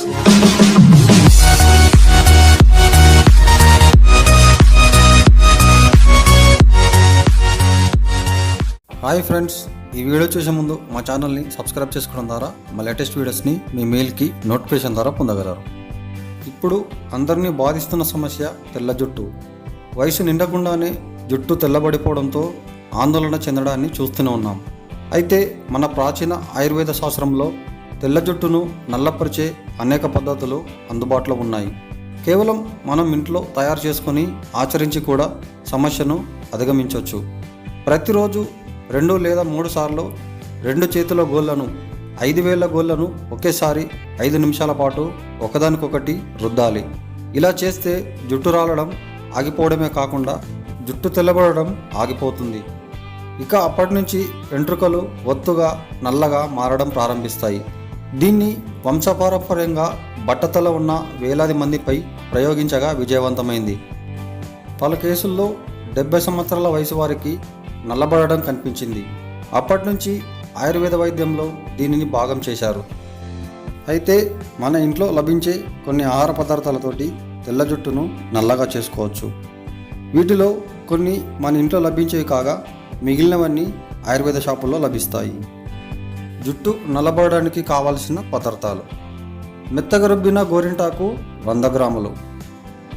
Hi friends, ఈ video చూసే ముందు మా ఛానల్ని సబ్స్క్రైబ్ చేసుకోవడం ద్వారా మా లేటెస్ట్ వీడియోస్ని మీ మెయిల్కి నోటిఫికేషన్ ద్వారా పొందగలరు. ఇప్పుడు అందరినీ బాధిస్తున్న సమస్య తెల్ల జుట్టు. వయసు నిండకుండానే జుట్టు తెల్లబడిపోవడంతో ఆందోళన చెందడాన్ని చూస్తూనే ఉన్నాం. అయితే మన ప్రాచీన ఆయుర్వేద శాస్త్రంలో తెల్ల జుట్టును నల్లపరిచే అనేక పద్ధతులు అందుబాటులో ఉన్నాయి. కేవలం మనం ఇంట్లో తయారు చేసుకొని ఆచరించి కూడా సమస్యను అధిగమించవచ్చు. ప్రతిరోజు 2 లేదా 3 సార్లు 2 చేతుల గోళ్లను 5 వేళ్ల గోళ్లను ఒకేసారి 5 నిమిషాల పాటు ఒకదానికొకటి రుద్దాలి. ఇలా చేస్తే జుట్టు రాలడం ఆగిపోవడమే కాకుండా జుట్టు తెల్లబడడం ఆగిపోతుంది. ఇక అప్పటి నుంచి వెంట్రుకలు ఒత్తుగా నల్లగా మారడం ప్రారంభిస్తాయి. దీన్ని వంశపారంపర్యంగా బట్టతల ఉన్న వేలాది మందిపై ప్రయోగించగా విజయవంతమైంది. పలు కేసుల్లో 70 సంవత్సరాల వయసు వారికి నల్లబడడం కనిపించింది. అప్పటి నుంచి ఆయుర్వేద వైద్యంలో దీనిని భాగం చేశారు. అయితే మన ఇంట్లో లభించే కొన్ని ఆహార పదార్థాలతోటి తెల్ల జుట్టును నల్లగా చేసుకోవచ్చు. వీటిలో కొన్ని మన ఇంట్లో లభించేవి కాగా మిగిలినవన్నీ ఆయుర్వేద షాపుల్లో లభిస్తాయి. జుట్టు నల్లబడడానికి కావలసిన పదార్థాలు: మెత్తగా రుబ్బిన గోరింటాకు 100 గ్రాములు,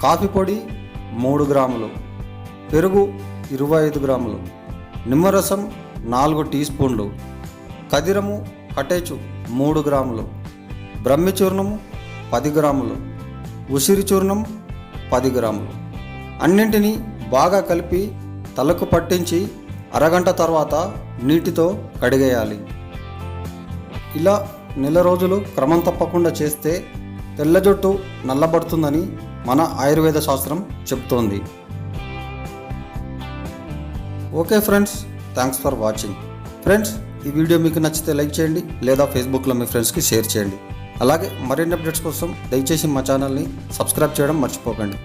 కాఫీ పొడి 3 గ్రాములు, పెరుగు 25 గ్రాములు, నిమ్మరసం 4 టీ స్పూన్లు, కదిరము కటేచు 3 గ్రాములు, బ్రహ్మి చూర్ణము 10 గ్రాములు, ఉసిరి చూర్ణం 10 గ్రాములు. అన్నింటినీ బాగా కలిపి తలకు పట్టించి అరగంట తర్వాత నీటితో కడిగేయాలి. ఇలా నెల రోజులు క్రమం తప్పకుండా చేస్తే తెల్ల జుట్టు నల్లబడుతుందని మన ఆయుర్వేద శాస్త్రం చెప్తోంది. Okay friends, thanks for watching. Friends, ఈ వీడియో మీకు నచ్చితే లైక్ చేయండి లేదా ఫేస్బుక్లో మీ ఫ్రెండ్స్కి షేర్ చేయండి. అలాగే మరిన్ని అప్డేట్స్ కోసం దయచేసి మా ఛానల్ని సబ్స్క్రైబ్ చేయడం మర్చిపోకండి.